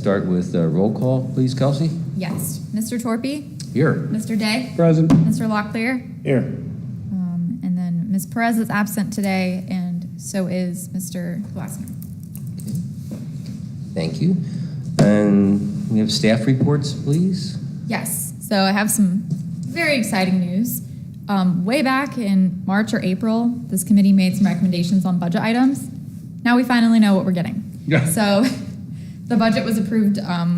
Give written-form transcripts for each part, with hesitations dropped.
start with roll call, please, Kelsey. Yes. Mr. Torpy? Here. Mr. Day? Present. Mr. Locklear? Here. And then Ms. Perez is absent today, and so is Mr. Glassman. Thank you. And we have staff reports, please. Yes. So I have some very exciting news. Way back in March or April, this committee made some recommendations on budget items. Now we finally know what we're getting. Yeah. So the budget was approved, I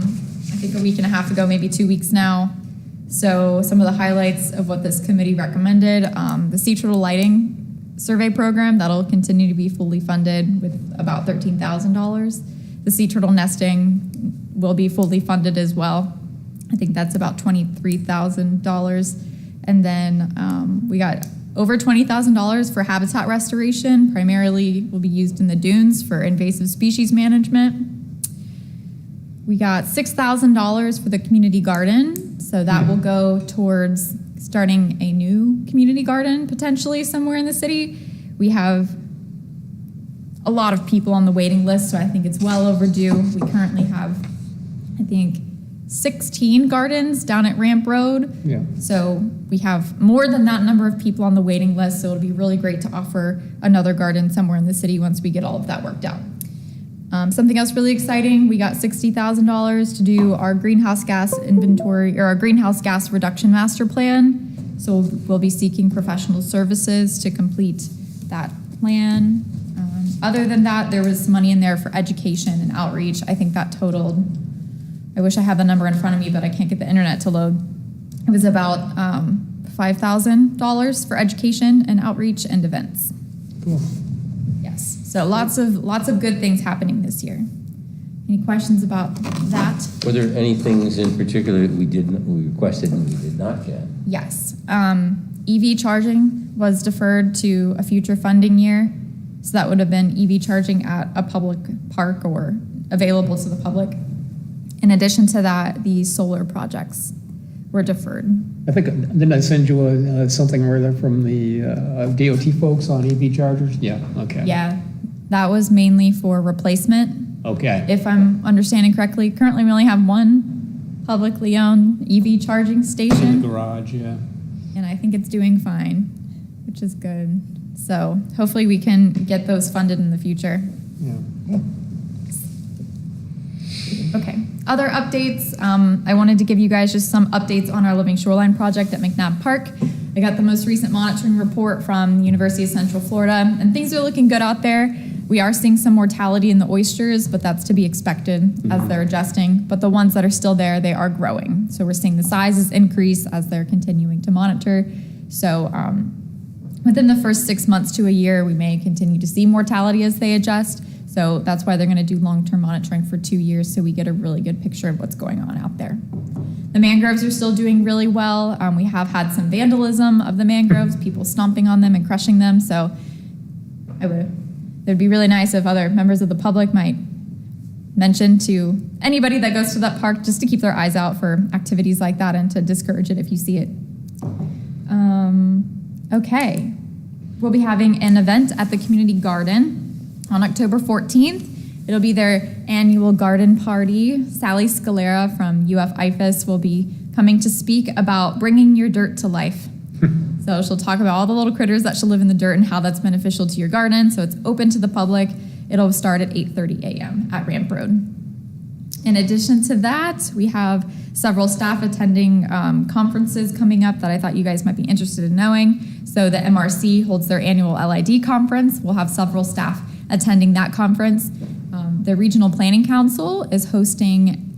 think a week and a half ago, maybe 2 weeks now. So some of the highlights of what this committee recommended, the Sea Turtle Lighting Survey Program, that'll continue to be fully funded with about $13,000. The sea turtle nesting will be fully funded as well. I think that's about $23,000. And then we got over $20,000 for habitat restoration, primarily will be used in the dunes for invasive species management. We got $6,000 for the community garden, so that will go towards starting a new community garden potentially somewhere in the city. We have a lot of people on the waiting list, so I think it's well overdue. We currently have, I think, 16 gardens down at Ramp Road. Yeah. So we have more than that number of people on the waiting list, so it'll be really great to offer another garden somewhere in the city once we get all of that worked out. Something else really exciting, we got $60,000 to do our greenhouse gas inventory, or our greenhouse gas reduction master plan. So we'll be seeking professional services to complete that plan. Other than that, there was money in there for education and outreach. I think that totaled, I wish I had the number in front of me, but I can't get the internet to load. It was about $5,000 for education and outreach and events. Cool. Yes, so lots of good things happening this year. Any questions about that? Were there any things in particular that we requested and we did not get? Yes, EV charging was deferred to a future funding year. So that would have been EV charging at a public park or available to the public. In addition to that, the solar projects were deferred. I think, didn't I send you something or other from the DOT folks on EV chargers? Yeah, okay. Yeah, that was mainly for replacement. Okay. If I'm understanding correctly, currently we only have one publicly owned EV charging In station. the garage, yeah. And I think it's doing fine, which is good. So hopefully we can get those funded in the future. Yeah. Okay, other updates. I wanted to give you guys just some updates on our Living Shoreline project at McNabb Park. I got the most recent monitoring report from the University of Central Florida, and things are looking good out there. We are seeing some mortality in the oysters, but that's to be expected as they're adjusting. But the ones that are still there, they are growing. So we're seeing the sizes increase as they're continuing to monitor. So within the first 6 months to a year, we may continue to see mortality as they adjust. So that's why they're going to do long-term monitoring for 2 years, so we get a really good picture of what's going on out there. The mangroves are still doing really well. We have had some vandalism of the mangroves, people stomping on them and crushing them. So it'd be really nice if other members of the public might mention to anybody that goes to that park just to keep their eyes out for activities like that and to discourage it if you see it. Okay, we'll be having an event at the community garden on October 14th. It'll be their annual garden party. Sally Scalera from UF IFAS will be coming to speak about bringing your dirt to life. So she'll talk about all the little critters that should live in the dirt and how that's beneficial to your garden. So it's open to the public. It'll start at 8:30 a.m. at Ramp Road. In addition to that, we have several staff attending conferences coming up that I thought you guys might be interested in knowing. So the MRC holds their annual LID conference. We'll have several staff attending that conference. The Regional Planning Council is hosting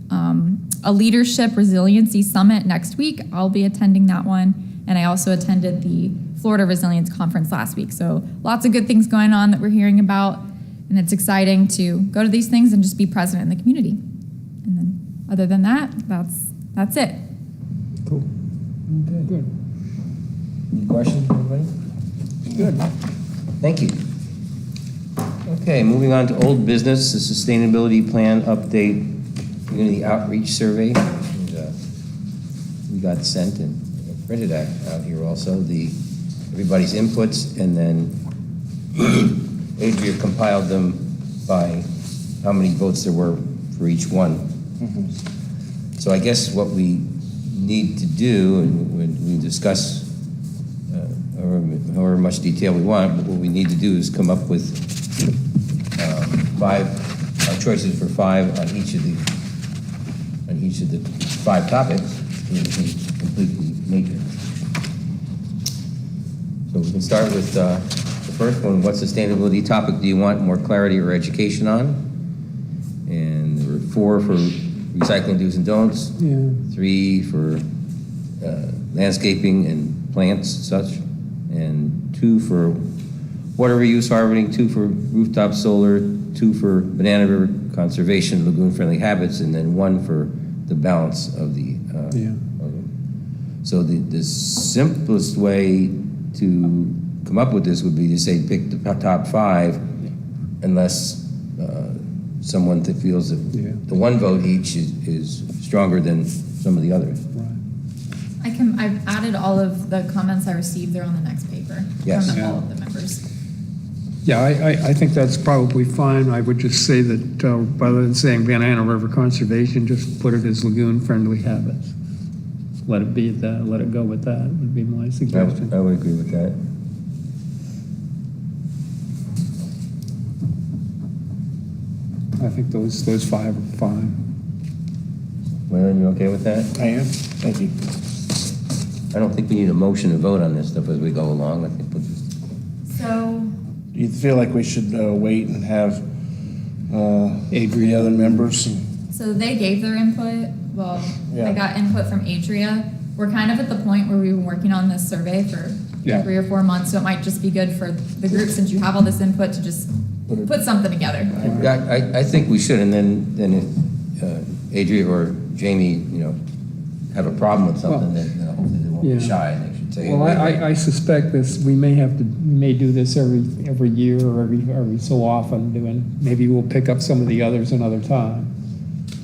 a Leadership Resiliency Summit next week. I'll be attending that one. And I also attended the Florida Resilience Conference last week. So lots of good things going on that we're hearing about. And it's exciting to go to these things and just be present in the community. And then other than that, that's it. Cool. Okay. Good. Any questions, everybody? Good. Thank you. Okay, moving on to old business, the sustainability plan update, community outreach survey. And, we got sent and printed out here also, everybody's inputs, and then Adria compiled them by how many votes there were for each one. So I guess what we need to do, and when we discuss however much detail we want, but what we need to do is come up with 5 choices for 5 on each of the 5 topics, so we can complete the matrix. So we can start with the first one. What sustainability topic do you want more clarity or education on? And there were 4 for recycling do's and don'ts, Yeah. 3 for landscaping and plants and such, and 2 for water reuse harvesting, 2 for rooftop solar, 2 for Banana River conservation, lagoon-friendly habits, and then 1 for the balance of the. Yeah. So the simplest way to come up with this would be to say pick the top 5, unless someone that feels that Yeah. the 1 vote each is stronger than some of the others. Right. I've added all of the comments I received. They're on the next paper. Yes. From Yeah. all of the members. Yeah, I think that's probably fine. I would just say that rather than saying Banana River Conservation, just put it as lagoon-friendly habits. Let it be at that, let it go with that, would be my suggestion. I would agree with that. I think those 5 are fine. Myron, you okay with that? I am, thank you. I don't think we need a motion to vote on this stuff as we go along. I think we'll just, So Do you feel like we should wait and have the Adrian. other members? So they gave their input. Well, Yeah. I got input from Atria. We're kind of at the point where we've been working on this survey for Yeah. 3 or 4 months, so it might just be good for the group, since you have all this input, to just put something together. I think we should, and then if Adria or Jamie, have a problem with something, then hopefully they won't Yeah. be shy, and they should say. Well, I suspect this, we may do this every year or every so often, maybe we'll pick up some of the others another time.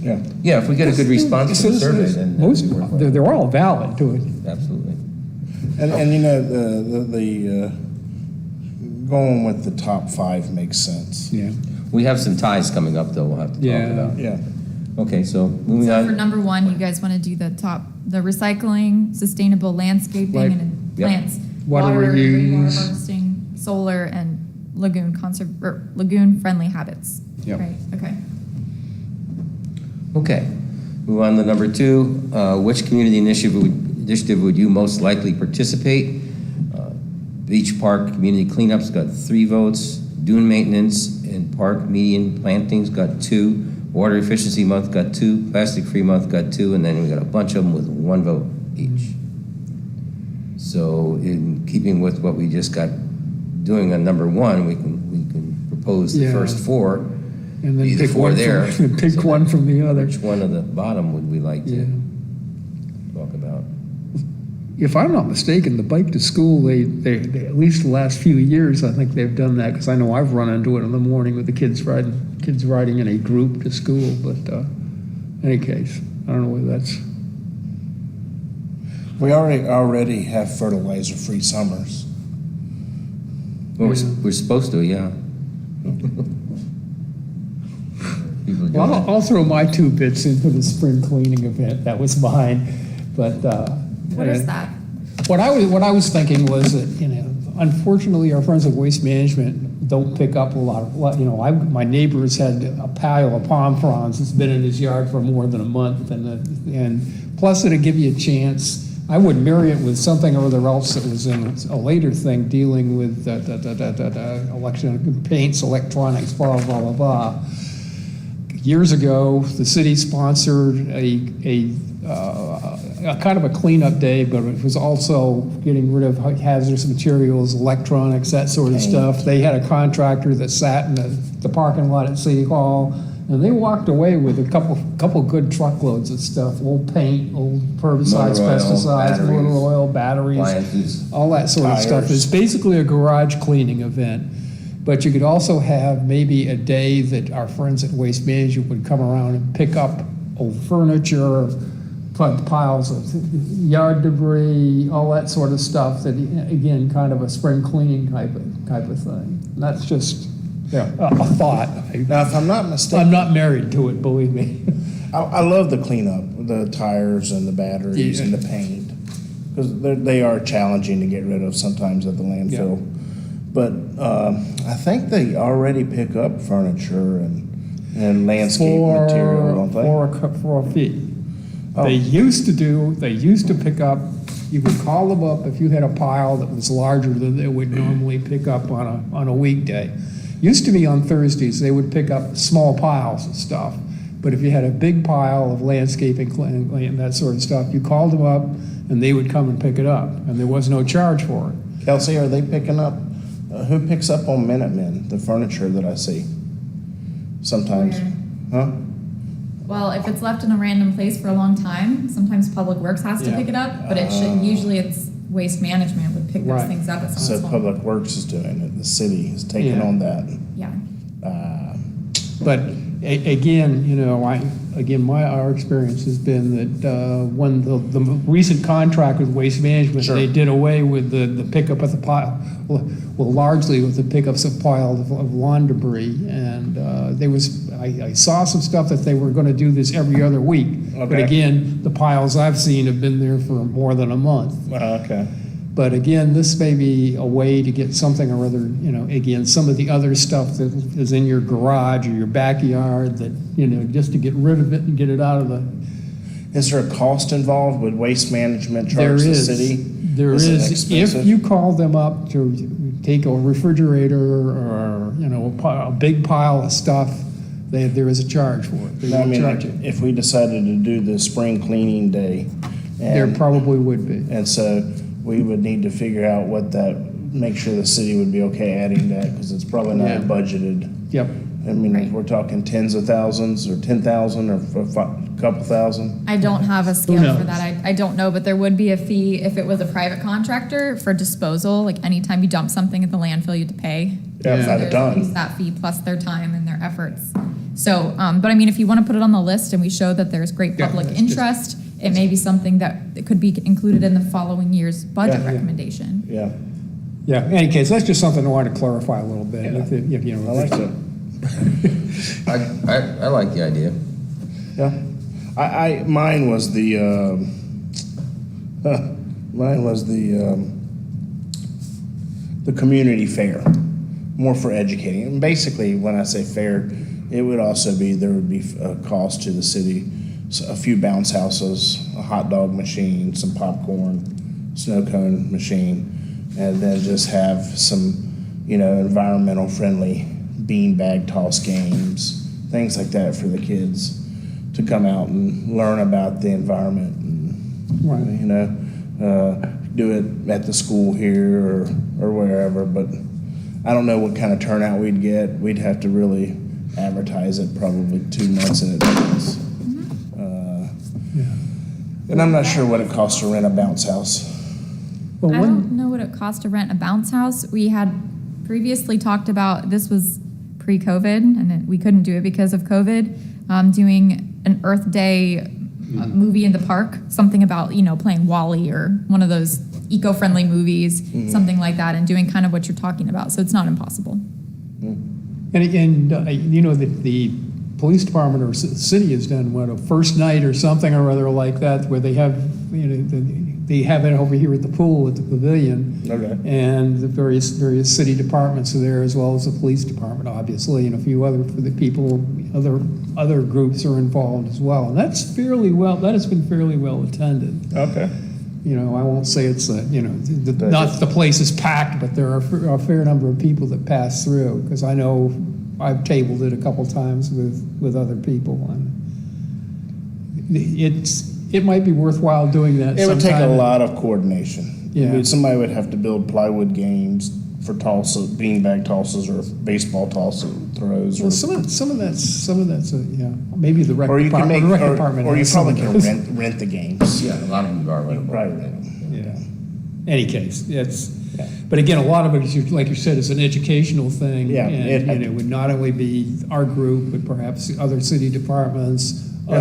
Yeah. Yeah, if we get a good response to the survey, then. Most, that'd be worthwhile. they're all valid to it. Absolutely. And the going with the top 5 makes sense. Yeah. We have some ties coming up, though, we'll have to talk Yeah. about. Yeah. Okay, so moving So for on. number 1, you guys want to do the recycling, sustainable landscaping, Like- and Yep. Water plants, rainwater reuse. harvesting, solar, and lagoon-friendly habits. Yep. Right, okay. Okay, move on to number 2. Which community initiative would you most likely participate? Beach Park Community Cleanups got 3 votes. Dune Maintenance and Park Median Plantings got 2. Water Efficiency Month got 2. Plastic Free Month got 2. And then we got a bunch of them with 1 vote each. So in keeping with what we just got doing on number 1, we can propose the Yeah. first 4. And then Be the pick 4 one there. from, pick So one from the other. Which one of the bottom would we like Yeah. to talk about? If I'm not mistaken, the bike to school, they at least the last few years, I think they've done that, because I know I've run into it in the morning with the kids riding in a group to school, but any case, I don't know whether that's, We already have fertilizer-free summers. Well, Yeah. we're supposed to, yeah. People do well, that. I'll throw my 2 bits in for the spring cleaning event, that was mine, but. What is that? What I was thinking was that, unfortunately, our friends at Waste Management don't pick up a lot. My neighbor's had a pile of palm fronds that's been in his yard for more than a month, and plus it'd give you a chance. I would marry it with something or other else that was in a later thing dealing with election paints, electronics, blah blah blah blah. Years ago, the city sponsored a kind of a cleanup day, but it was also getting rid of hazardous materials, electronics, that sort of stuff. They had a contractor that sat in the parking lot at City Hall, and they walked away with a couple good truckloads of stuff: old paint, old herbicides, Motor oil, pesticides, batteries, motor oil, batteries, appliances. all that sort of stuff. Tires. It's basically a garage cleaning event. But you could also have maybe a day that our friends at Waste Management would come around and pick up old furniture, piles of yard debris, all that sort of stuff. That, again, kind of a spring cleaning type of thing. And that's just a thought. Now, if I'm not mistaken, I'm not married to it, believe me. I love the cleanup, the tires and the batteries Yeah. and the paint, because they are challenging to get rid of sometimes at the landfill. But I think they already pick up furniture and landscape material, don't they? For a fee. Oh. They used to pick up, you could call them up if you had a pile that was larger than they would normally pick up on a weekday. Used to be on Thursdays, they would pick up small piles of stuff. But if you had a big pile of landscaping and that sort of stuff, you called them up and they would come and pick it up, and there was no charge for it. Kelsey, are they picking up, who picks up on Minutemen, the furniture that I see? Sometimes, huh? Well, if it's left in a random place for a long time, sometimes Public Works has to Yeah. pick it up, but it should, usually it's Waste Management would pick those Right. things up at So someone's home. Public Works is doing it, the city is taking Yeah. on that. Yeah. But again, our experience has been that when the recent contract with Waste Management, Sure. they did away with the pickup of the pile, well, largely with the pickups of pile of lawn debris. And I saw some stuff that they were gonna do this every other week. But Okay. again, the piles I've seen have been there for more than a month. Okay. But again, this may be a way to get something or other, again, some of the other stuff that is in your garage or your backyard that, just to get rid of it and get it out of the. Is there a cost involved? Would Waste Management There charge the is. city? There Is it is. expensive? If you call them up to take a refrigerator or, a big pile of stuff, there is a charge for it. They I will mean, charge like, it. if we decided to do the spring cleaning day, There and, probably would be. and so we would need to figure out what that, make sure the city would be okay adding that, because it's probably not Yeah. budgeted. Yep. I mean, if Right. we're talking tens of thousands or 10,000 or a couple thousand. I don't have a scale knows? for that. I don't know, but there would be a fee if it was a private contractor for disposal. Like anytime you dump something at the landfill, you have to pay. Yeah, Yeah. if I'd There's have at least done. that fee plus their time and their efforts. So, but I mean, if you want to put it on the list and we show that there's great Yeah, public that's just- interest, it may be something that could be included in the following year's budget Yeah. recommendation. Yeah, Yeah, in any case, that's just something I wanted to clarify a little bit. Yeah. If I like that. I like the idea. Yeah, mine was the, the community fair, more for educating. And basically, when I say fair, it would also be, there would be a cost to the city, so a few bounce houses, a hot dog machine, some popcorn, snow cone machine, and then just have some, environmental friendly beanbag toss games, things like that for the kids to come out and learn about the environment and, Right. do it at the school here or wherever. But I don't know what kind of turnout we'd get. We'd have to really advertise it probably 2 months in advance. And I'm not sure what it costs to rent a bounce house. Well, I when- don't know what it costs to rent a bounce house. We had previously talked about, this was pre-COVID, and we couldn't do it because of COVID, doing an Earth Day movie in the park, something about, playing Wall-E or one of those eco-friendly movies, something like that, and doing kind of what you're talking about. So it's not impossible. The police department or city has done a first night or something or other like that, where they have, they have it over here at the pool at the pavilion. Okay. And the various city departments are there, as well as the police department, obviously, and a few other, for the people, other groups are involved as well. And that has been fairly well attended. Okay. I won't say it's, not that the place is packed, but there are a fair number of people that pass through, because I know I've tabled it a couple times with other people. And it might be worthwhile doing that It would take a sometime. lot of coordination. Yeah. Somebody would have to build plywood games for tosses, beanbag tosses, or baseball tosses, throws, Well, or some of that's maybe the rec or you can department. make, The rec or department you has some probably of can those. rent the games. Yeah, a lot of them are right. Right. Yeah. Any case, but again, a lot of it is, like you said, is an educational thing. Yeah, And it would not only be our group, but perhaps other city departments, Yeah.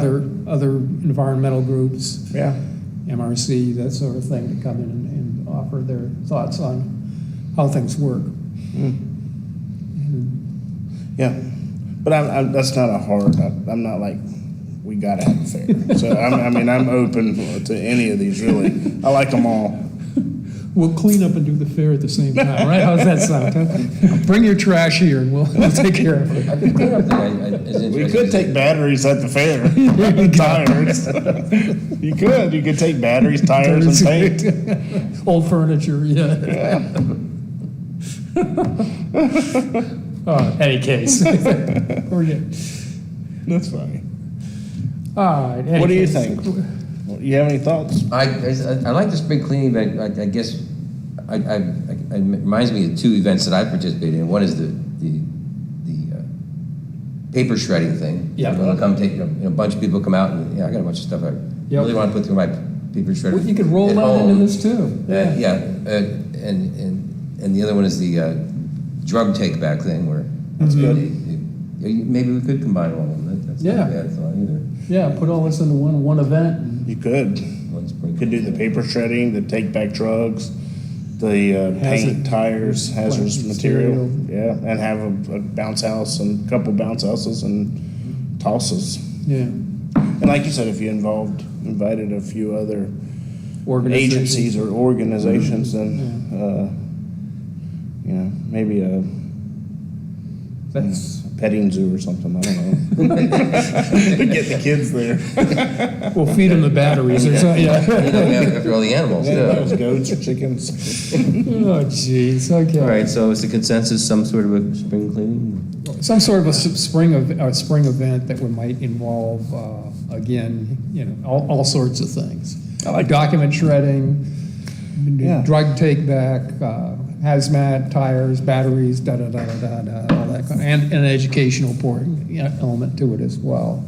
other environmental groups, Yeah. MRC, that sort of thing, to come in and offer their thoughts on how things work. Yeah. But that's not a hard. I'm not like we gotta have a fair. So I'm open to any of these, really. I like them all. We'll clean up and do the fair at the same time, right? How's that sound? Huh? Bring your trash here and we'll take care of it. I could clean up there. We could take batteries at the fair. Tires. You could take batteries, tires, and paint. Old furniture, yeah. Any case. That's funny. All right. any What do you case. think? You have any thoughts? I like the spring cleaning event. I guess it reminds me of two events that I participated in. One is the paper shredding thing. Yeah. They'll come take, a bunch of people come out and, I got a bunch of stuff I really want to put through my paper shredder. Well, you could roll at that home. into this too. And the other one is the drug take back thing where. That's good. Maybe we could combine all of them. That's not a bad thought either. Yeah, put all this into one event. And You could. One spring You could do the paper shredding, the take back drugs, the paint, tires, hazardous material. Yeah, and have a bounce house and a couple bounce houses and tosses. yeah, And like you said, if you invited a few other organizations. agencies or organizations, then, maybe a That's, petting zoo or something, I don't know. Get the kids there. we'll feed them the batteries or something. Yeah. After all the animals, Yeah, yeah. those goats or chickens. Oh, jeez. Okay. All right, so is the consensus some sort of a spring cleaning? Some sort of a spring event that might involve again, all sorts of things. I like document shredding, Yeah. drug take back, hazmat, tires, batteries, all that kind and an educational element to it as well.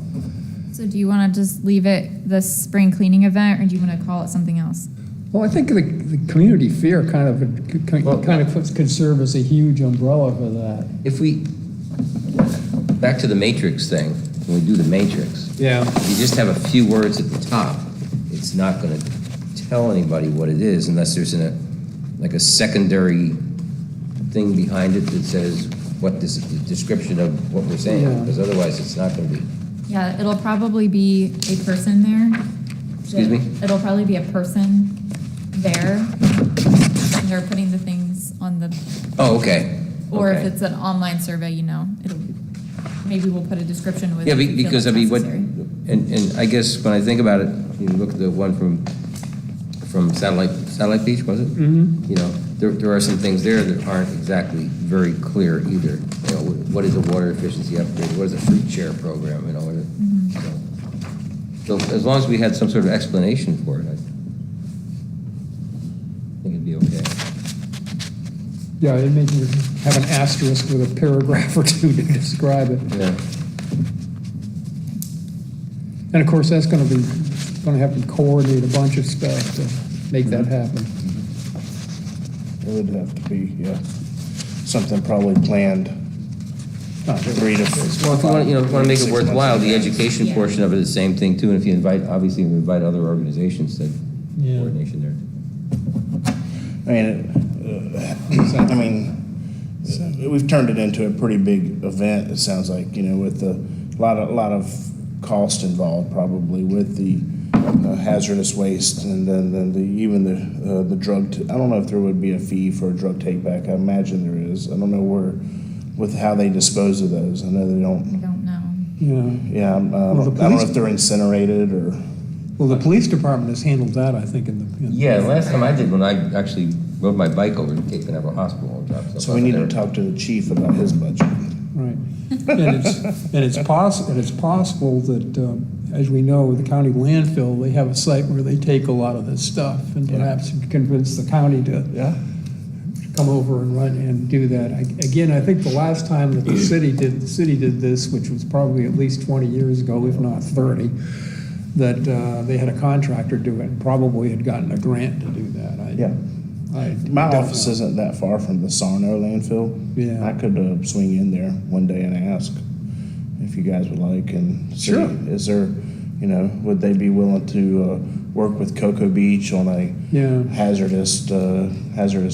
So do you want to just leave it the spring cleaning event, or do you want to call it something else? Well, I think the community fair kind of could serve as a huge umbrella for that. If we, back to the matrix thing, when we do the matrix, Yeah. you just have a few words at the top, it's not gonna tell anybody what it is unless there's like a secondary thing behind it that says what this is, the description of what we're saying, Yeah. because otherwise it's not gonna be. Yeah, it'll probably be a person there. Excuse me? It'll probably be a person there. They're putting the things on the, Oh, okay. or if Okay. it's an online survey, it'll, maybe we'll put a description with. Yeah, it if you feel because I it's mean, necessary. and I guess when I think about it, you look at the one from Satellite Beach, was it? Mm-hmm. There are some things there that aren't exactly very clear either. What is a water efficiency upgrade? What is a fruit share program? So as long as we had some sort of explanation for it, I think it'd be okay. Yeah, it maybe have an asterisk with a paragraph or two to describe it. Yeah. And of course, that's going to have to coordinate a bunch of stuff to make that happen. It would have to be, something probably planned. 3 to 5. Well, if you want to make it 6 months worthwhile, the in advance. education Yeah. portion of it is the same thing too. And if you invite other organizations, then Yeah. coordination there. We've turned it into a pretty big event, it sounds like, with a lot of cost involved probably with the hazardous waste and then even the drug, I don't know if there would be a fee for a drug take back. I imagine there is. I don't know with how they dispose of those. I know they I don't, don't know. Yeah. I don't know if they're incinerated or. Well, the police department has handled that, I think, in the. Yeah, the last time I did one, I actually rode my bike over to Cape Canaveral Hospital and dropped stuff So we off need there. to talk to the chief about his budget. Right. And it's possible that, as we know, the county landfill, they have a site where they take a lot of this stuff, and perhaps convince the county to Yeah. come over and run and do that. Again, I think the last time that the city did this, which was probably at least 20 years ago, if not 30, that they had a contractor do it and probably had gotten a grant to do that. My don't office know. isn't that far from the Sarno landfill. Yeah. I could swing in there one day and ask if you guys would like and see, Sure. is there, would they be willing to work with Cocoa Beach on a Yeah. hazardous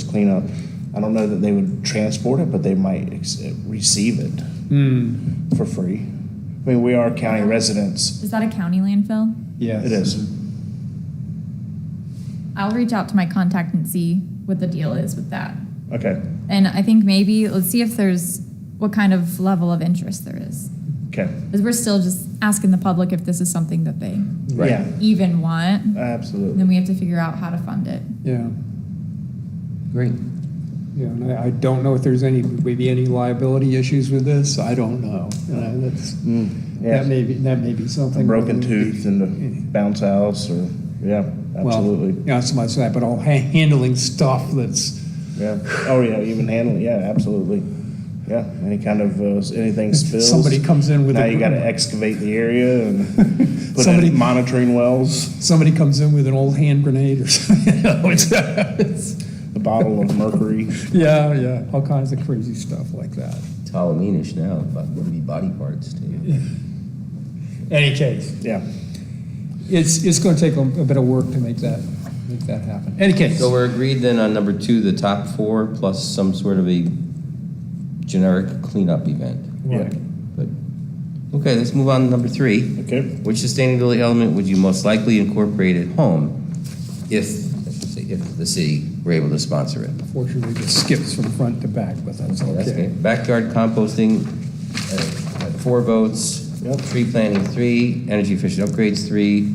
cleanup? I don't know that they would transport it, but they might receive it for free. I mean, we are county residents. Is that a county landfill? Yes. It is. I'll reach out to my contact and see what the deal is with that. Okay, And I think maybe, let's see if there's, what kind of level of interest there is. okay. Because we're still just asking the public if this is something that they Right. Yeah, even want. absolutely. Then we have to figure out how to fund it. Yeah, Great. yeah, and I don't know if there's maybe any liability issues with this, I don't know. That's, Yeah, that may be a something. broken tooth in the bounce house, or, yeah, absolutely. Well, yeah, not so much that, but all handling stuff that's, Yeah, oh, yeah, even handling, yeah, absolutely. Yeah, any kind of, anything spills. somebody comes in with Now a. you gotta excavate the area and put Somebody- in monitoring wells, Somebody comes in with an old hand grenade or something, you know, it's, a bottle of mercury. yeah, all kinds of crazy stuff like that. It's Halloweenish now, but would be body parts too. Any case, Yeah, it's gonna take a bit of work to make that happen. Any case, So we're agreed then on number 2, the top 4, plus some sort of a generic cleanup event. yeah, But, okay, let's move on to number 3. okay. Which sustainability element would you most likely incorporate at home if the city were able to sponsor it? unfortunately, it skips from front to back, but that's That's okay. good. Backyard composting, 4 votes. Yep. Tree planting, 3. Energy efficient upgrades, 3.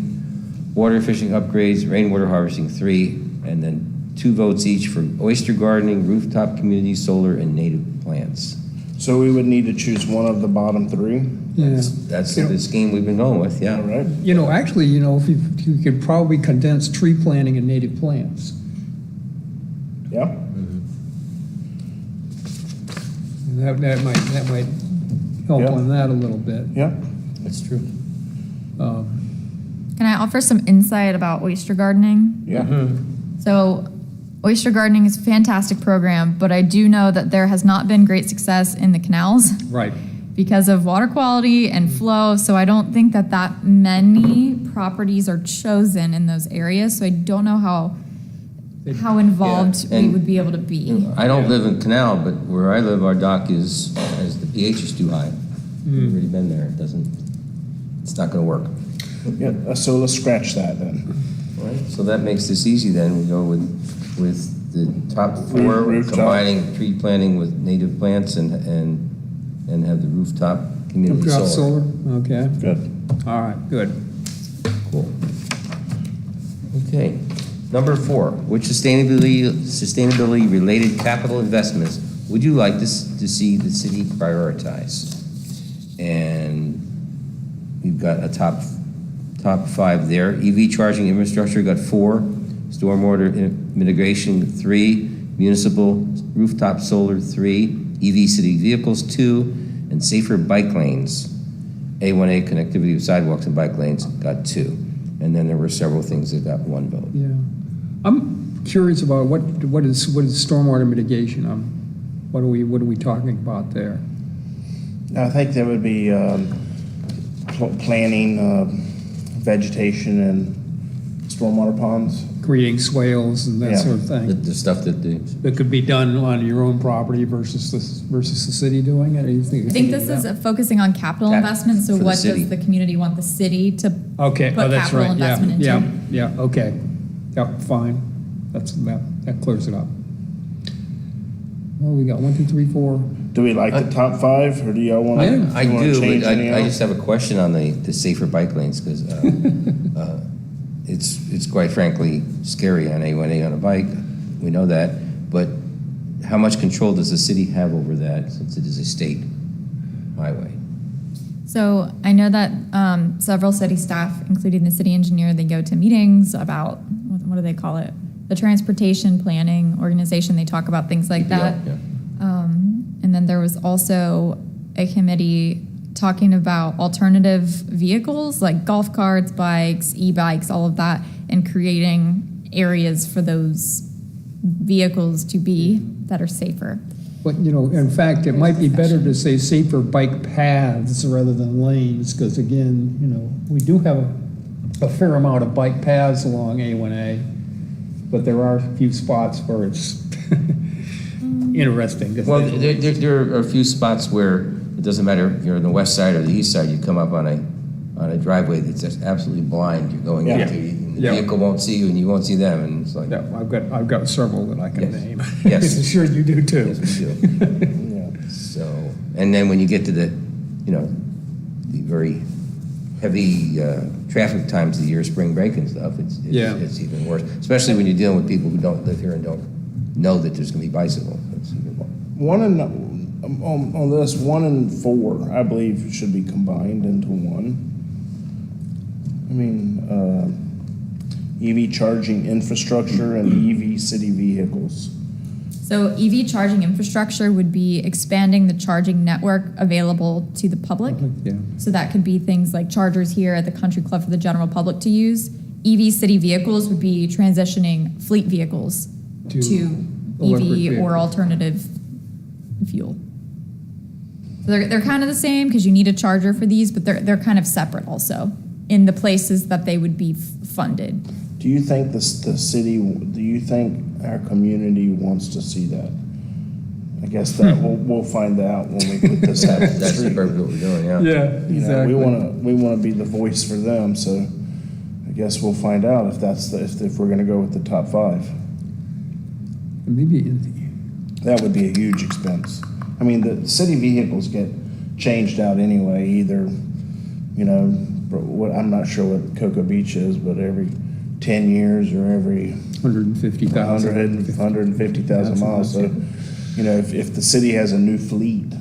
Water efficient upgrades, rainwater harvesting, 3. And then 2 votes each for oyster gardening, rooftop community solar, and native plants. So we would need to choose one of the bottom 3, Yeah. That's the scheme we've been going with, all yeah. right? Actually, if you could probably condense tree planting and native plants. Yeah, And that might help Yeah. on that a little bit. yeah, That's true. Can I offer some insight about oyster gardening? yeah. So, oyster gardening is a fantastic program, but I do know that there has not been great success in the canals Right. because of water quality and flow. So, I don't think that many properties are chosen in those areas. So, I don't know how involved Yeah, we and- would be able to be. I don't live in Canal, but where I live, our dock is, as the pH is too high. We've already been there, it's not gonna work. Yeah, so let's scratch that then. All right, so that makes this easy then, we go with the top 4, Rooftop. combining tree planting with native plants and have the rooftop community Rooftop solar. solar, okay. Good. All right, good. Cool. Okay, number 4, which sustainability-related capital investments would you like to see the city prioritize? And we've got a top 5 there. EV charging infrastructure got 4, stormwater mitigation 3, municipal rooftop solar 3, EV city vehicles 2, and safer bike lanes. A1A connectivity of sidewalks and bike lanes got 2. And then there were several things that got 1 vote. Yeah. I'm curious about what is stormwater mitigation? What are we talking about there? I think that would be planting vegetation and stormwater ponds. Creating swales and that Yeah. sort of The, thing. the stuff that That could be done on your own property versus the city doing it? Or you think I think this is focusing on capital investments. So, for the what city. does the community want the city to Okay, put oh, that's capital right, yeah, investment into? yeah, okay. Yep, fine. That clears it up. Well, we got 1, 2, 3, 4. Do we like the top 5, or do y'all want to? I do, but I just have a question on the safer bike lanes, because it's quite frankly scary on A1A on a bike, we know that, but how much control does the city have over that, since it is a state highway? So I know that several city staff, including the city engineer, they go to meetings about, what do they call it? The transportation planning organization, they talk about things like that. Yeah. And then there was also a committee talking about alternative vehicles like golf carts, bikes, e-bikes, all of that, and creating areas for those vehicles to be that are safer. But, in fact, it might be better to say safer bike paths rather than lanes, because again, we do have a fair amount of bike paths along A1A, but there are a few spots where it's interesting. to Well, say the least. there are a few spots where it doesn't matter if you're on the west side or the east side, you come up on a driveway that's just absolutely blind, you're going Yeah. into, and the Yeah. vehicle won't see you and you won't see them, and it's like, Yeah, I've got several that I can Yes. name. Yes. I'm sure you do too. yes, we do. Yeah. So, and then when you get to the, the very heavy traffic times of the year, spring break and stuff, Yeah. it's even worse. Especially when you're dealing with people who don't live here and don't know that there's gonna be bicycles. It's even worse. One and, on this, 1 and 4, I believe, should be combined into one. I mean, EV charging infrastructure and EV city vehicles. So EV charging infrastructure would be expanding the charging network available to the public. Yeah. So that could be things like chargers here at the country club for the general public to use. EV city vehicles would be transitioning fleet vehicles To to electric EV or vehicles. alternative fuel. So they're kind of the same because you need a charger for these, but they're kind of separate also in the places that they would be funded. Do you think the city, do you think our community wants to see that? I guess that we'll find out when we put this out. That's the purpose of what we're doing, yeah. Yeah, You know, we wanna be the voice for them, so I guess we'll find out if that's if we're gonna go with the top 5. Maybe, That would be a huge expense. I mean, the city vehicles get changed out anyway, either, I'm not sure what Cocoa Beach is, but every 10 years or every 150,000. 150,000 miles. So, if the city has a new fleet,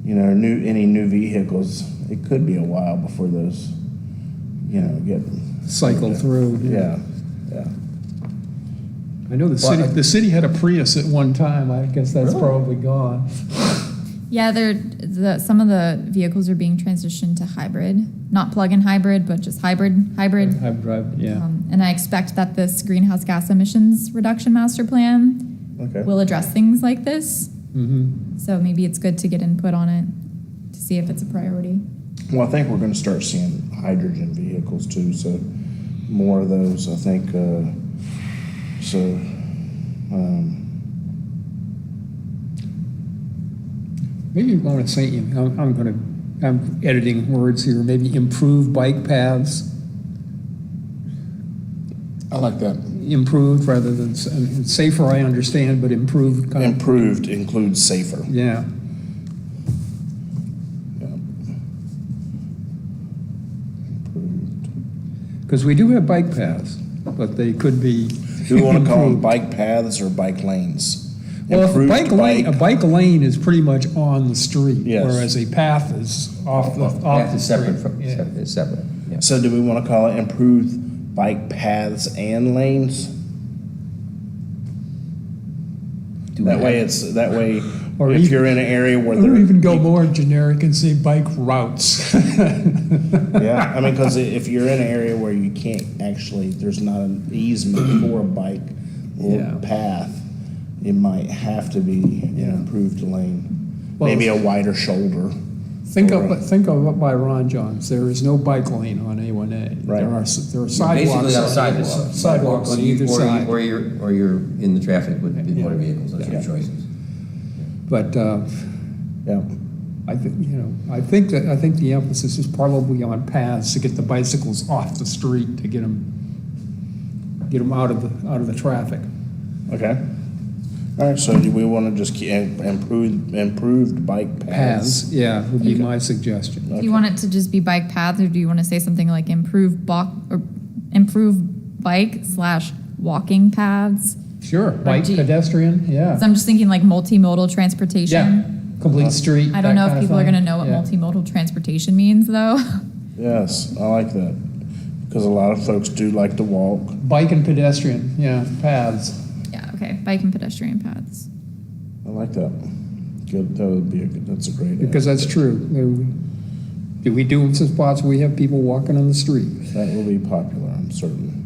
any new vehicles, it could be a while before those, get. Cycle through. Yeah. I know the city had a Prius at one time. I guess that's probably gone. Yeah, some of the vehicles are being transitioned to hybrid, not plug-in hybrid, but just hybrid. I've driven, yeah. And I expect that this greenhouse gas emissions reduction master plan Okay. will address things like this. Mm-hmm. So maybe it's good to get input on it to see if it's a priority. Well, I think we're gonna start seeing hydrogen vehicles too, so more of those, I think, Maybe you want to say, I'm editing words here, maybe improve bike paths, I like that. improved rather than, safer I understand, but improved kind of, Improved includes safer. yeah. Yeah. Improved. Because we do have bike paths, but they could be. Do we wanna call them improved. bike paths or bike lanes? Well, if a Improved a bike lane is pretty much on the street, Yes. whereas a path is off the It's street. separate from, Yeah. it's separate, yeah. So do we wanna call it improved bike paths and lanes? Do we That way have- Or if even- you're in an area where Or even go more generic and say bike routes. Yeah, I mean, because if you're in an area where you can't actually, there's not an easement for a bike or Yeah. path, it might have to be an Yeah. improved lane. Well, Maybe a wider shoulder. Think of up by Ron John's. There is no bike lane on A1A. Right. There are Basically, sidewalks. that's sidewalk. Sidewalks on either side. Or you're in the traffic with Yeah. motor vehicles, those are your Yeah. choices. But Yeah. I think the emphasis is probably on paths to get the bicycles off the street, to get them out of the traffic. Okay. All right, so do we want to just keep improved bike paths? Paths, yeah, would be my suggestion. Do you want it to just be bike paths, or do you want to say something like improve bike/walking paths? Sure, bike, do you- pedestrian, So yeah. I'm just thinking like multimodal transportation. Yeah, complete street. I don't know that if kind of people are thing. going to know what Yeah. multimodal transportation means, though. Yes, I like that. Because a lot of folks do like to walk. Bike and pedestrian, yeah, paths. Yeah, okay, bike and pedestrian paths. I like that. Good, that's a great. Because that's true. Do we do in some spots where we have people walking on the street? That will be popular, I'm certain.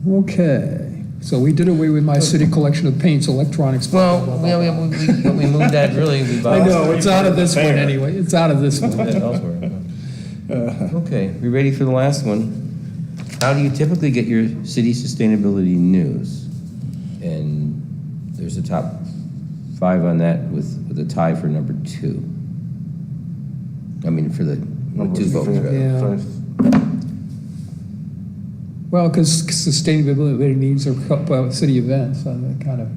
Okay, so we did away with my city collection of paints, electronics. Well, we moved that really, we I know, it's out of this one Fair. anyway, it's out of this one. elsewhere. Okay, we ready for the last one? How do you typically get your city sustainability news? And there's the top 5 on that with a tie for number 2. I mean, for the with 2 votes, rather. Yeah. Well, because sustainability needs are city events, kind of.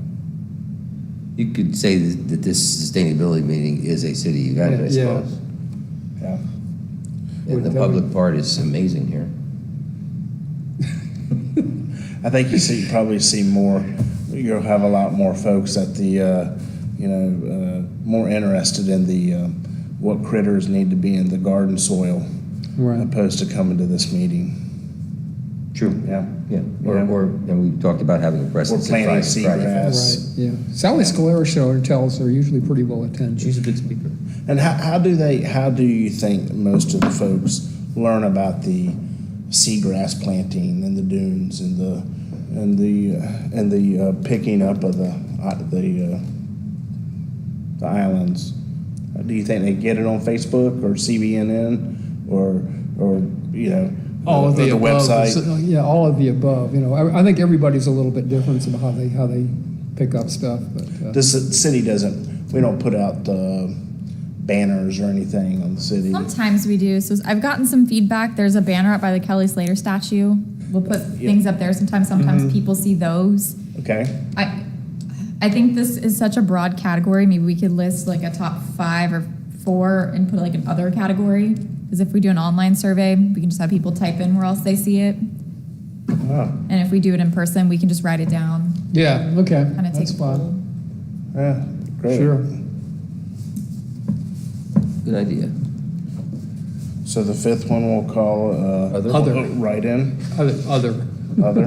You could say that this sustainability meeting is a city event, I Yeah. suppose. Yeah. And the public part is amazing here. I think you probably see more, you'll have a lot more folks at the, more interested in the, what critters need to be in the garden soil, Right. opposed to coming to this meeting. True. Yeah. Yeah, Yeah. and we talked about having a presence Or at planting Friday seagrass. Fest. Right, yeah. Sally Scalera show and tells are usually pretty well attended. She's a good speaker. And how do you think most of the folks learn about the seagrass planting and the dunes and the picking up of the islands? Do you think they get it on Facebook or CBNN or All of the the above. website? Yeah, all of the above. I think everybody's a little bit different in how they pick up stuff. But The city we don't put out banners or anything on the city. Sometimes we do. So I've gotten some feedback. There's a banner up by the Kelly Slater statue. We'll put things up there sometimes. Sometimes people see those. Okay. I think this is such a broad category. Maybe we could list like a top 5 or 4 and put like an other category. Because if we do an online survey, we can just have people type in where else they see it. Oh, And if we do it in person, we can just write it down. yeah, okay, Kind of take that's a poll. fine. yeah, great. Sure. Good idea. So the 5th one we'll call Other. write-in, Other. other.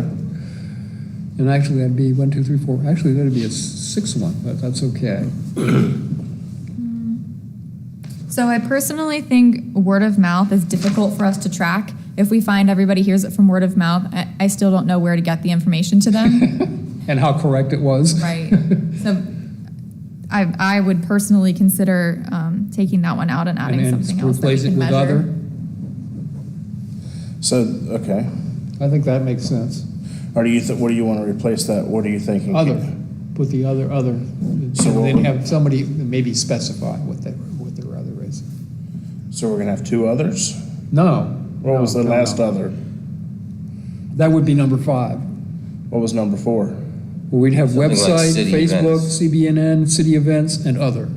And actually, that'd be 1, 2, 3, 4. Actually, that'd be a 6th one, but that's okay. So I personally think word of mouth is difficult for us to track. If we find everybody hears it from word of mouth, I still don't know where to get the information to them. And how correct it was. Right. So I would personally consider taking that one out and adding And something else that we replace it can with measure. other. So, okay. I think that makes sense. Or what do you want to replace that? What are you thinking? Other, put the other. So So what then would- have somebody maybe specify what their other is. So we're gonna have 2 others? No. What was the no, last no. other? That would be number 5. What was number 4? Well, we'd have Something like website, city Facebook, events. CBNN, city events, and other.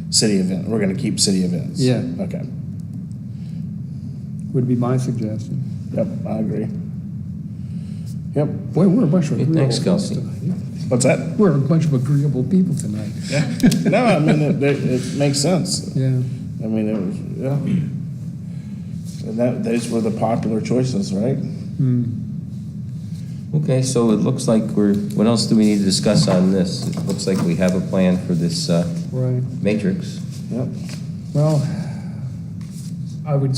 City event. We're gonna keep city events. Yeah. Okay. Would be my suggestion. Yep, I agree. Yep. Boy, we're a bunch of Okay, agreeable thanks, people Kelsey. tonight. What's that? We're a bunch of agreeable people tonight. No, I mean, it makes sense. Yeah. I mean, it was, yeah. And those were the popular choices, right? Okay, so it looks like what else do we need to discuss on this? It looks like we have a plan for this Right. matrix. Yep. Well, I would,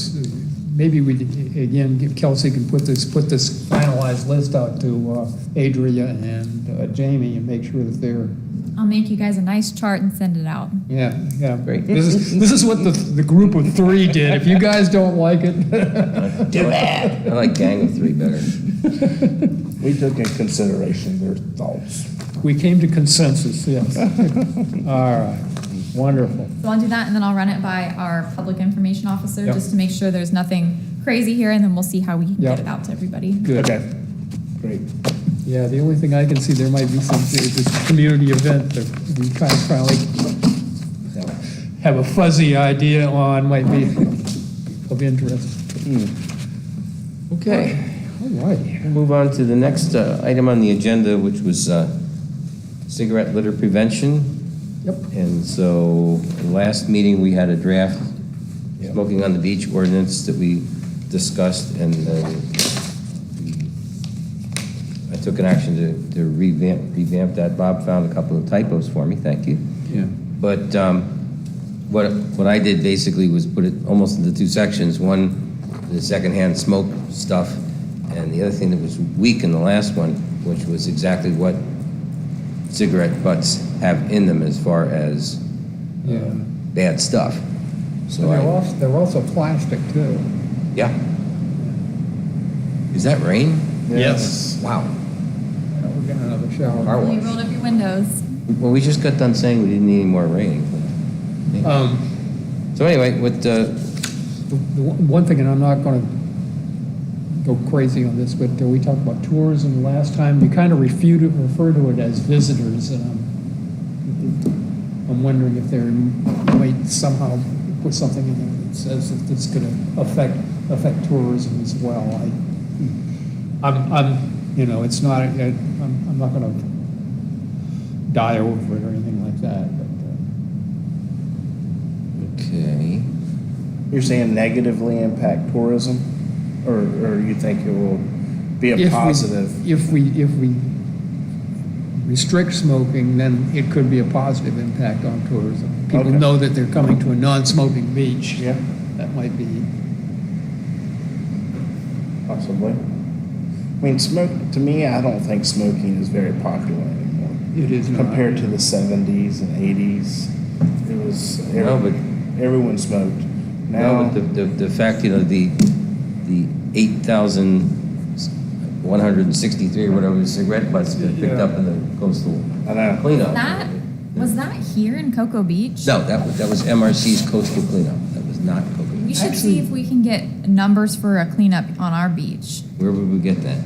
maybe we, again, Kelsey can put this finalized list out to Adria and Jamie and make sure that they're, I'll make you guys a nice chart and send it out. yeah. Great. This is what the group of 3 did. If you guys don't like it. Do that. I like Gang of 3 better. We took in consideration their thoughts. We came to consensus, yes. All right, wonderful. So I'll do that and then I'll run it by our public information officer Yep. just to make sure there's nothing crazy here and then we'll see how we can Yep. get it out to everybody. Good. Okay, great. Yeah, the only thing I can see, there might be some, this community event that we kind of probably have a fuzzy idea on, might be of interest. Okay, All right. we'll move on to the next item on the agenda, which was cigarette litter prevention. Yep. And so, last meeting, we had a draft smoking on the beach ordinance that we discussed, and I took an action to revamp that. Bob found a couple of typos for me, thank you. Yeah. But what I did basically was put it almost into 2 sections. One, the secondhand smoke stuff, and the other thing that was weak in the last one, which was exactly what cigarette butts have in them as far as Yeah. bad stuff. So They're also plastic too. yeah. Is that rain? Yes. Wow. We're getting another shower. Car You wash. rolled up your windows. Well, we just got done saying we didn't need any more rain. So anyway, with, The one thing, and I'm not gonna go crazy on this, but we talked about tourism last time. You kind of refer to it as visitors, and I'm wondering if there might somehow put something in there that says that it's gonna affect tourism as well. It's not, I'm not gonna die over it or anything like that, but, okay. You're saying negatively impact tourism, or you think it will be a positive? If we restrict smoking, then it could be a positive impact on tourism. People Okay. know that they're coming to a non-smoking beach. Yeah, That might be, possibly. I mean, to me, I don't think smoking is very popular anymore. it is not. Compared to the 70s and 80s, it was, No, but everyone smoked. No, Now, but the fact, the 8,163 or whatever cigarette butts got picked Yeah. up in the coastal I know. cleanup. Was that here in Cocoa Beach? No, that was MRC's coastal cleanup. That was not Cocoa We Beach. should see if we can get numbers for a cleanup on our beach. Where would we get that?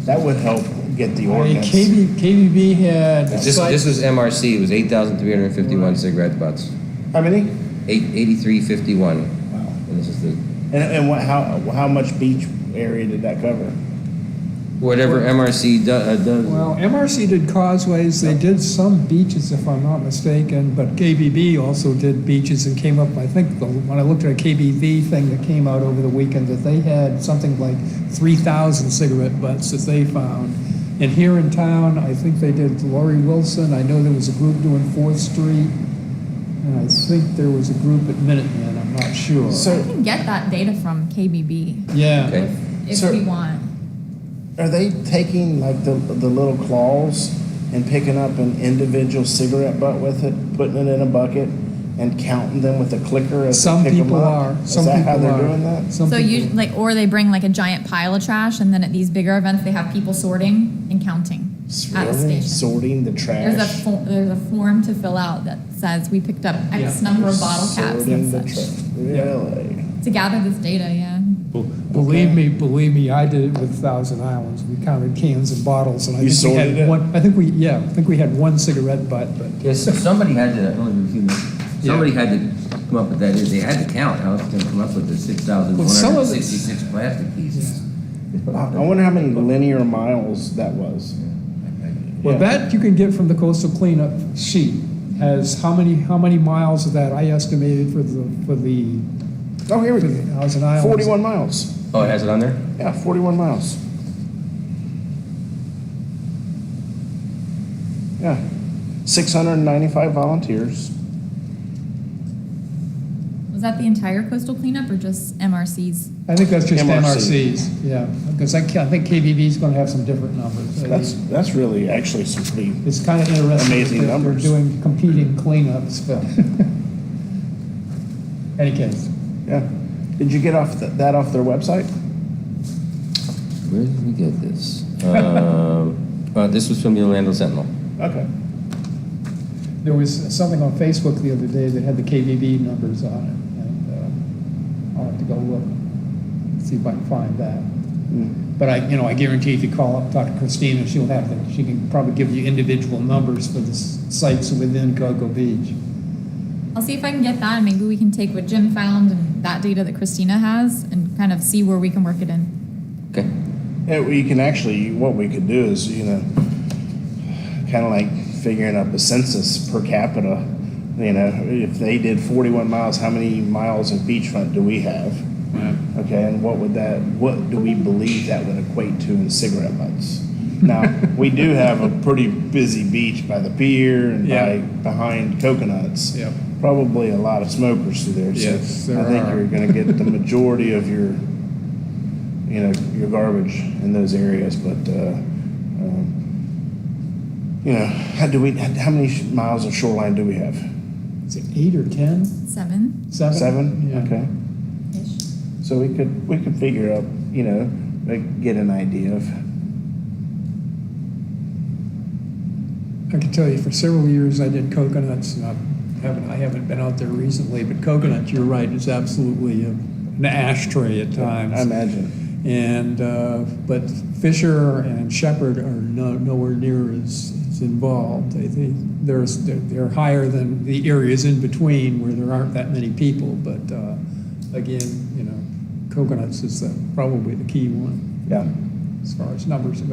That would help get the I mean, ordinance. KBB had. This was MRC. It was 8,351 cigarette butts. How many? 8351. Wow. And this is the And how much beach area did that cover? whatever MRC does. Well, MRC did causeways, they did some beaches, if I'm not mistaken, but KBB also did beaches and came up, I think, when I looked at a KBB thing that came out over the weekend, that they had something like 3,000 cigarette butts that they found. And here in town, I think they did Laurie Wilson, I know there was a group doing 4th Street, and I think there was a group at Minuteman, I'm not sure. I So, can get that data from KBB Yeah. Okay. if So- we want. are they taking like the little claws and picking up an individual cigarette butt with it, putting it in a bucket, and counting them with a clicker as Some they pick them people up? are, Is some that people how they're are. doing that? Some So you people- or they bring like a giant pile of trash, and then at these bigger events they have people sorting and counting at the Really? station. Sorting the trash. There's a form to fill out that says we picked up X Yeah. number of bottle caps Sorting and the such trash. Really? to gather this data. Yeah. Believe me, I did it with Thousand Islands. We counted cans and bottles, and I You think we sorted had it? one. I think we had one cigarette butt, but Yes, somebody had to, only a few minutes. Somebody had to come up with that. They had to count. How else can they come up with the 6,166 plastic pieces? I wonder how many linear miles that was. well, Yeah. that you can get from the coastal cleanup sheet. Has how many miles of that I estimated for the Oh, here we go. Thousand Islands. 41 miles. Oh, it has it on there? Yeah, 41 miles. Yeah. 695 volunteers. Was that the entire coastal cleanup or just MRC's? I think that's just MRC. MRCs. Yeah, because I think KBB is going to have some different numbers. That's really actually some pretty. It's kind of interesting. Amazing that numbers. They're doing competing cleanups, but any case. Yeah. Did you get that off their website? Where did we get this? This was from the Orlando Sentinel. Okay. There was something on Facebook the other day that had the KBB numbers on it, and I'll have to go look, see if I can find that. But I guarantee if you call up, talk to Christina, she can probably give you individual numbers for the sites within Cocoa Beach. I'll see if I can get that, and maybe we can take what Jim found and that data that Christina has, and kind of see where we can work it in. Okay. Yeah, we can actually, what we could do is, kind of like figuring up a census per capita. If they did 41 miles, how many miles of beachfront do we have? Okay, and what do we believe that would equate to in cigarette butts? Now, we do have a pretty busy beach by the pier and behind Coconuts. Yep. Probably a lot of smokers through there. Yes, So there I think are. you're going to get the majority of your garbage in those areas. But how many miles of shoreline do we have? Is it 8 or 10? 7 7? 7. Yeah. Okay. ish. So we could figure out, like, get an idea of I can tell you, for several years, I did coconuts, and I haven't been out there recently, but coconut, you're right, is absolutely an ashtray at times. I imagine. And, but Fisher and Shepherd are nowhere near as involved. They're higher than the areas in between where there aren't that many people, but, again, you know, coconuts is probably the key one. Yeah. As far as numbers of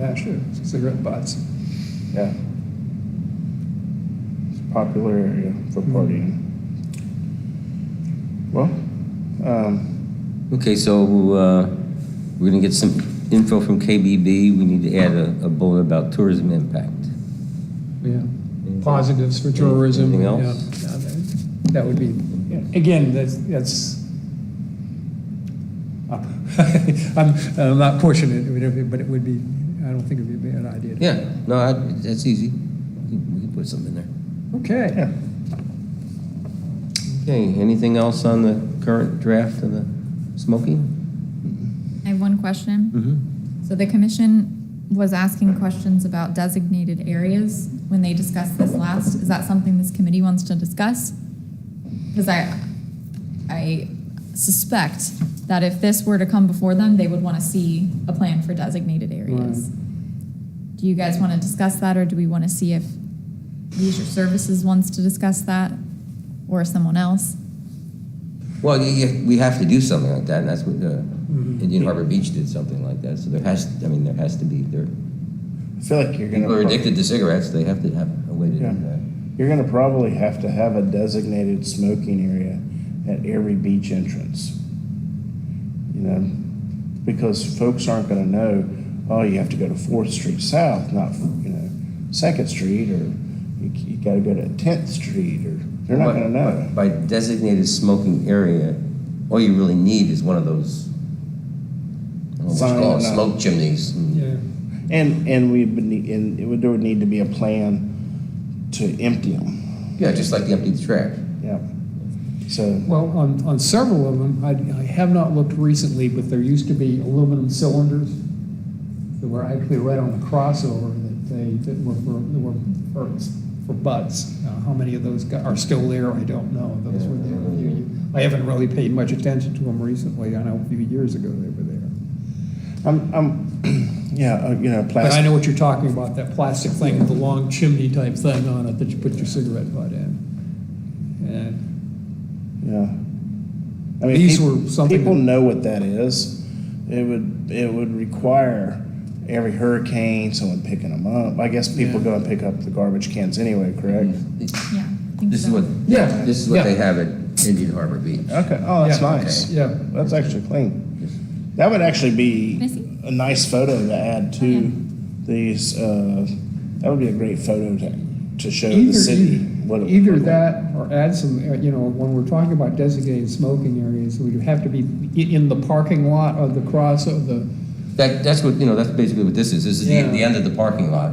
cigarette butts. Yeah. It's a popular area for partying. Well, Okay, so we're gonna get some info from KBB. We need to add a bullet about tourism impact. Yeah, positives for tourism. Anything else? Yeah, that would be, again, that's I'm not pushing it, but it would be, I don't think it would be a bad idea. Yeah, no, that's easy. We can put something in there. Okay. yeah. Okay, anything else on the current draft of the smoking? I have one question. Mm-hmm. So the commission was asking questions about designated areas when they discussed this last. Is that something this committee wants to discuss? Because I suspect that if this were to come before them, they would want to see a plan for designated areas. Do you guys want to discuss that, or do we want to see if Leisure Services wants to discuss that, or someone else? Well, we have to do something like that, and that's what Indian Harbor Beach did something like that. So there has to be. I feel like you're People are gonna. addicted to cigarettes. They have to have a way to Yeah. do that. You're gonna probably have to have a designated smoking area at every beach entrance. You know, because folks aren't gonna know, oh, you have to go to 4th Street South, not, 2nd Street, or you gotta go to 10th Street, or they're not gonna know. By designated smoking area, all you really need is one of those, I don't know what you call it, Sign, smoke chimneys. Yeah. And there would need to be a plan to empty them. Yeah, just like you empty the trash. Yeah. So, Well, on several of them, I have not looked recently, but there used to be aluminum cylinders that were actually right on the crossover that were for butts. How many of those are still there, I don't know. Those were there. I haven't really paid much attention to them recently. I know a few years ago they were there. But plastic. I know what you're talking about, that plastic thing with the long chimney type thing on it that you put your cigarette butt in. And Yeah. I mean, These were something people that- know what that is. It would require every hurricane, someone picking them up. I guess people Yeah. go and pick up the garbage cans anyway, correct? Yeah. I think This is so. what, Yeah. this is what Yeah. they have at Indian Harbor Beach. Okay, oh, that's Yeah. nice. Yeah. That's actually clean. That would actually be Can I see? a nice photo to add to Okay. these, that would be a great photo to show the city what it would Either look like. that or add some, when we're talking about designated smoking areas, it would have to be in the parking lot of the That's what, that's basically what this is. This is the Yeah. end of the parking lot.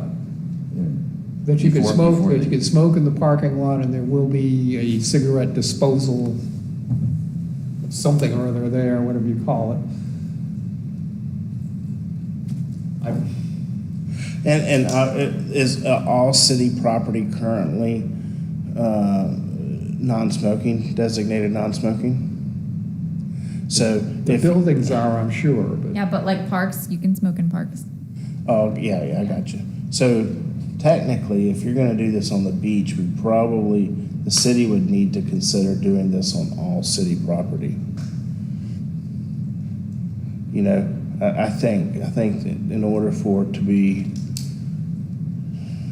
that you could Before smoke in the parking lot, and there will be a cigarette disposal, something or other there, whatever you call it. Is all city property currently non-smoking, designated non-smoking? So The if, buildings are, I'm sure, but. Yeah, but like parks, you can smoke in parks. oh, yeah, I got you. So technically, if you're gonna do this on the beach, the city would need to consider doing this on all city property. I think that in order for it to be,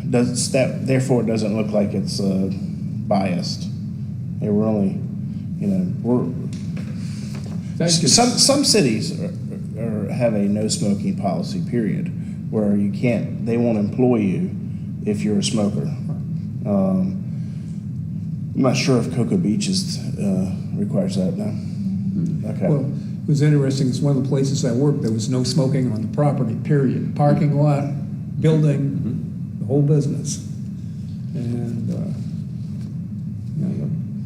therefore it doesn't look like it's biased. They were only, That's just- some cities have a no smoking policy, period, where they won't employ you if you're a smoker. I'm not sure if Cocoa Beach requires that now. Okay. Well, it was interesting, it's one of the places I worked, there was no smoking on the property, period. Parking lot, building, the whole business. And,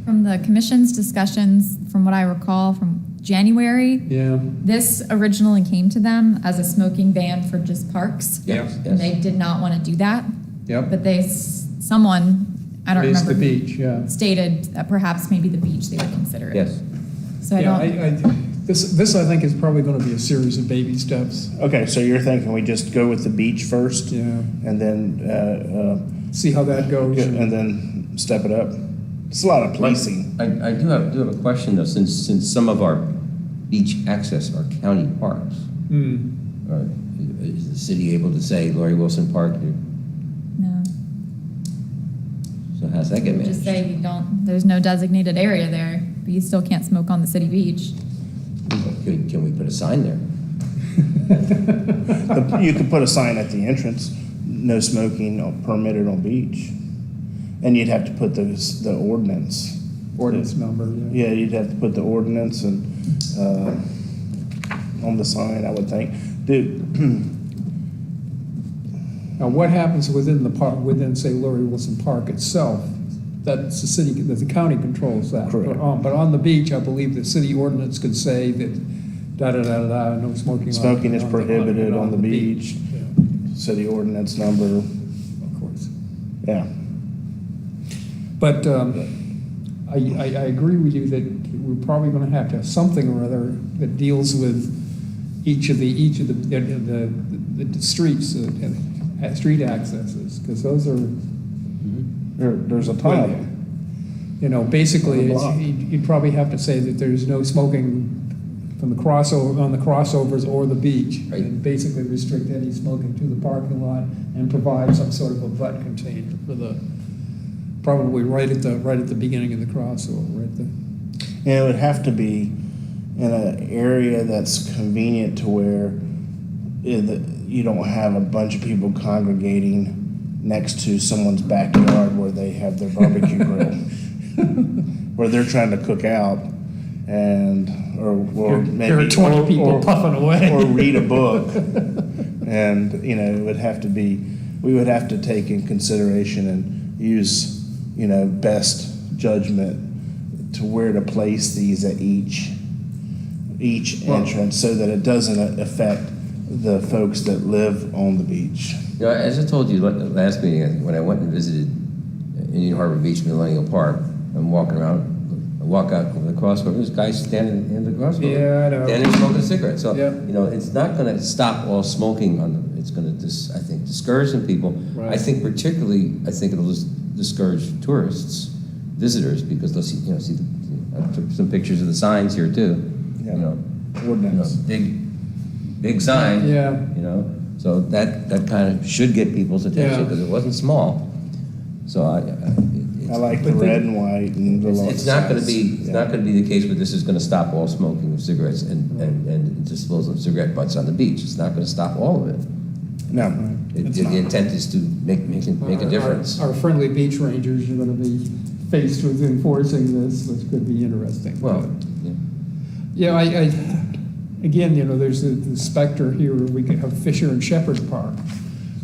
From the commission's discussions, from what I recall from January, yeah, this originally came to them as a smoking ban for just parks. Yes, And they yes. did not want to do that. yep. But they someone, I don't Is the remember, beach, yeah. stated that perhaps maybe the beach they would consider it. Yes. So I Yeah, don't, this I think is probably gonna be a series of baby steps. Okay, so you're thinking we just go with the beach first? Yeah. And then, See how that goes. and then step it up? It's a lot of policing. I do have a question though, since some of our beach access are county parks. Hmm. Or is the city able to say Laurie Wilson Park, no, so how's that get managed? just say you don't, there's no designated area there, but you still can't smoke on the city beach. Can we put a sign there? You could put a sign at the entrance, no smoking permitted on beach. And you'd have to put the ordinance. Ordinance number, yeah. Yeah, you'd have to put the ordinance and, on the sign, I would think. Now, what happens within the park, within, say, Laurie Wilson Park itself? That's the city, that the county controls that. Correct. But on the beach, I believe the city ordinance could say that da-da-da-da-da, no smoking. Smoking is prohibited on the beach. Yeah, City ordinance number, of course. yeah. But I agree with you that we're probably gonna have to have something or other that deals with each of the streets, street accesses, because those are, There's a ton of them. you know, basically, On the block. you'd probably have to say that there's no smoking from the crossover, on the crossovers or the beach. Right. And basically restrict any smoking to the parking lot and provide some sort of a butt container for the, probably right at the beginning of the crossover, right there. And it would have to be in an area that's convenient to where you don't have a bunch of people congregating next to someone's backyard where they have their barbecue grill, where they're trying to cook out or maybe There are 20 people puffing away. or read a book. And, it would have to be, we would have to take in consideration and use, best judgment to where to place these at each entrance so that it doesn't affect the folks that live on the beach. As I told you last meeting, I think, when I went and visited Indian Harbor Beach, Millennial Park, I'm walking around, I walk out over the crossroad, there's guys standing in the crossroad. Yeah, I know. Standing smoking a cigarette. So, Yeah. it's not gonna stop all smoking it's gonna I think, discourage some people. Right. I think it'll just discourage tourists, visitors, because they'll see, I took some pictures of the signs here too. Yeah. Ordinance. Big sign. Yeah. So that kind of should get people's attention Yeah. because it wasn't small. So I like the red and white and the it's not going to be signs. it's not going to be the case where this is going to stop all smoking of cigarettes and disposal of cigarette butts on the beach. It's not going to stop all of it. No. The intent is to make a difference. Our friendly beach rangers are gonna be faced with enforcing this, which could be interesting. Well, Yeah, again, there's the specter here, we could have Fisher and Shepherd Park.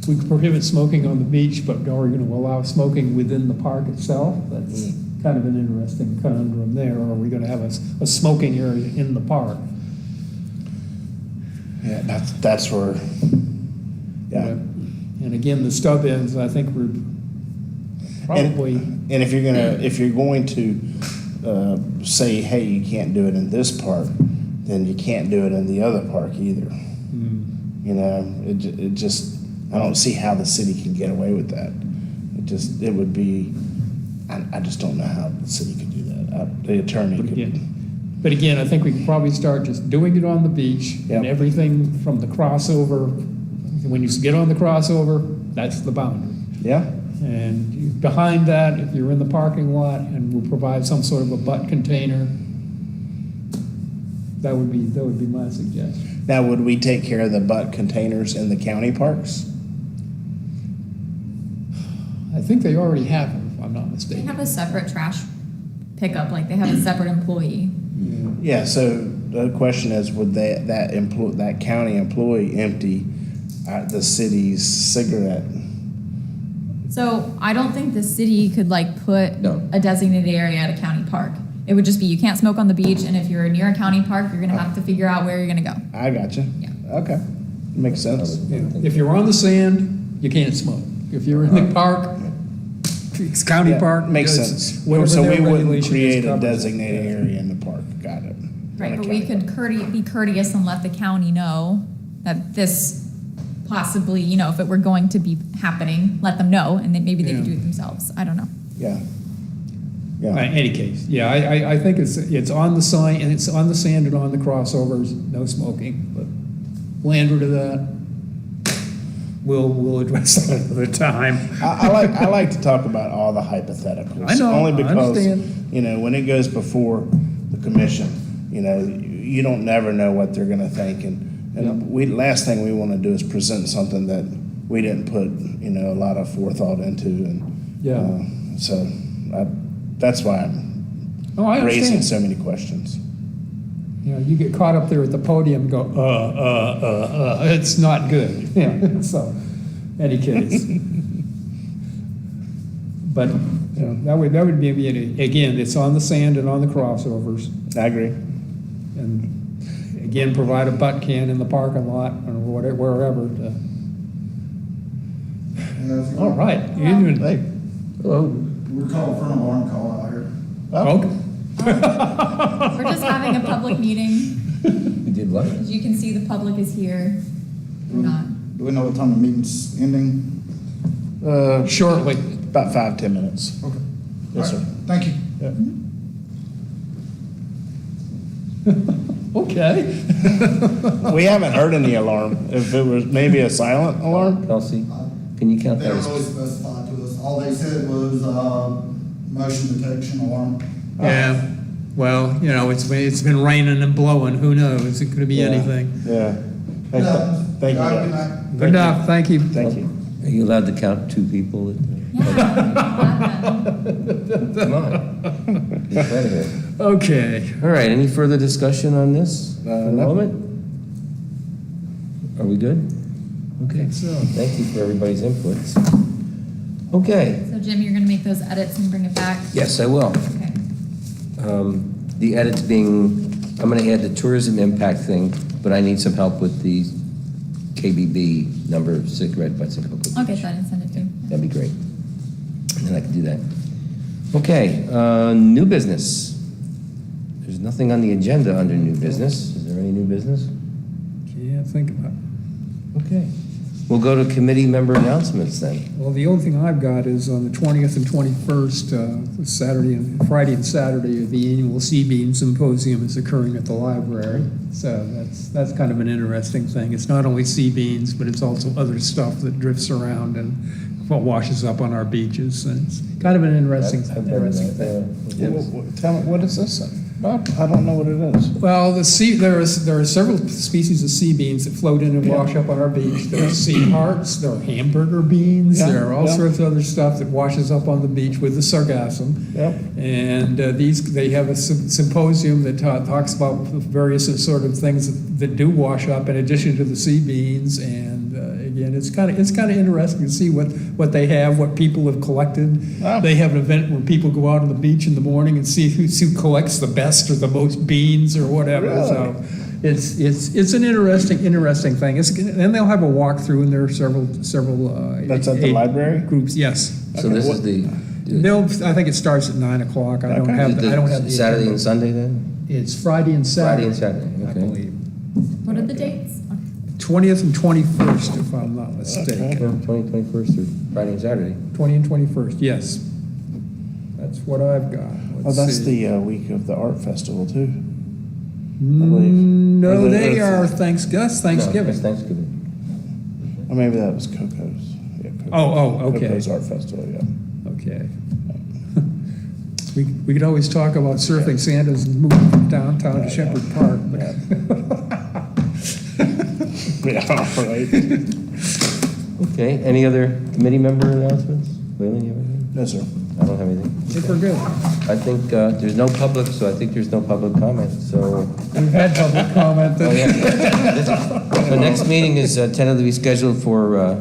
We could prohibit smoking on the beach, but are we gonna allow smoking within the park itself? That's kind of an interesting conundrum there. Or are we gonna have a smoking area in the park? Yeah, that's where, yeah. And again, the stub ends, I think we're probably, And if you're going to say, hey, you can't do it in this park, then you can't do it in the other park either. It just, I don't see how the city can get away with that. It would be, I just don't know how the city could do that. The attorney could. but again, I think we could probably start just doing it on the beach and Yep. everything from the crossover. When you get on the crossover, that's the boundary. Yeah, And behind that, if you're in the parking lot and we'll provide some sort of a butt container, that would be my suggestion. now would we take care of the butt containers in the county parks? I think they already have them, if I'm not They mistaken. have a separate trash pickup, like they have a separate employee. Yeah, so the question is, would that county employee empty the city's cigarette? So I don't think the city could put No. a designated area at a county park. It would just be, you can't smoke on the beach, and if you're near a county park, you're gonna have to figure out where you're gonna go. I gotcha. Yeah. Okay, makes sense. If you're on the sand, you can't smoke. If you're in the park, it's county Yeah, park. makes it's sense. whatever So their we wouldn't regulation is create a covers it. designated area in the park. Got it. Right, On a but we county could park. be courteous and let the county know that this possibly, if it were going to be happening, let them know, and then maybe they could do Yeah. it themselves. I don't know. Yeah. In Yeah. any case, yeah, I think it's on the sign, and it's on the sand and on the crossovers, no smoking, but landward of that, we'll address that another time. I like to talk about all the hypotheticals. I know, Only I because, understand. when it goes before the commission, you don't never know what they're gonna think. And last thing we wanna do is present something that we didn't put, a lot of forethought into. And Yeah. So that's why Oh, I I'm raising understand. so many questions. You get caught up there at the podium and go, it's not good. Yeah, so, any case. But, that would be, again, it's on the sand and on the crossovers. I agree. And again, provide a butt can in the parking lot or whatever, wherever. All right. Hey. Hello. We're calling for an alarm call out here. Okay. We're just having a public meeting. We did what? As you can see, the public is here. We're not. Do we know what time the meeting's ending? Shortly. About 5-10 minutes. Okay. Yes, sir. Thank you. Okay. We haven't heard any alarm. If it was maybe a silent alarm? Kelsey, can you count They that don't as? really specify to us. All they said was, motion detection alarm. Yeah, well, it's been raining and blowing, who knows, it could be Yeah. anything. Yeah. Hey, Thank you. Have a guys. good night. Good enough, thank you. Thank you. Are you allowed to count 2 people? Yeah. Come on. Get out of here. Okay, All right, any further discussion on this for the No. moment? Are we good? Okay, so, thank you for everybody's inputs. Okay, So Jim, you're gonna make those edits and bring it back? yes, I will. Okay. The edits being, I'm gonna add the tourism impact thing, but I need some help with the KBB number of cigarette butts and cocoa. I'll get that and send it to you. That'd be great. And then I can do that. Okay, new business. There's nothing on the agenda under new business. Is there any new business? can't think about it. Okay. We'll go to committee member announcements then. Well, the only thing I've got is on the 20th and 21st, Friday and Saturday, the annual C-Beam Symposium is occurring at the library. So that's kind of an interesting thing. It's not only C-Beams, but it's also other stuff that drifts around and washes up on our beaches. And it's kind of an interesting thing. Tell me, what is this? Bob, I don't know what it is. Well, there are several species of sea beans that float in and wash up on our beach. There are sea hearts, there are hamburger beans, Yeah, there are all yeah. sorts of other stuff that washes up on the beach with the sargassum. Yep. And they have a symposium that talks about various sort of things that do wash up in addition to the sea beans. And again, it's kind of interesting to see what they have, what people have collected. Wow. They have an event where people go out on the beach in the morning and see who collects the best or the most beans or whatever. Really? So it's an interesting thing. And they'll have a walkthrough, and there are several. That's at the library? Groups. Yes. So Okay, this what- is the. I think it starts at 9:00. I don't Okay. have. is it I don't have the Saturday agenda. and Sunday then? It's Friday and Saturday. Friday and Saturday, I okay. believe. What are the dates? 20th and 21st, if I'm not mistaken. 21st or Friday and Saturday. 20 and 21st. Yes. That's what I've got. Oh, Let's that's see. the week of the art festival too. No, Or they the- are No, Thanksgiving. it's Thanksgiving. Or maybe that was Coco's. Yeah, Coco's. Okay. Coco's Art Festival, yeah. Okay. We could always talk about surfing Santa's and moving from downtown to Shepherd Park. but- Yeah, right. Okay, any other committee member announcements? Leland, you have anything? No, sir. I don't have anything. I think we're good. I think there's no public, so I think there's no public comment, so. We've had public comment. Oh, yeah. So next meeting is tentatively scheduled for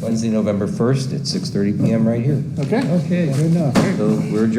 Wednesday, November 1st at 6:30 PM right here. Okay. Okay, good enough. So we're adjourned.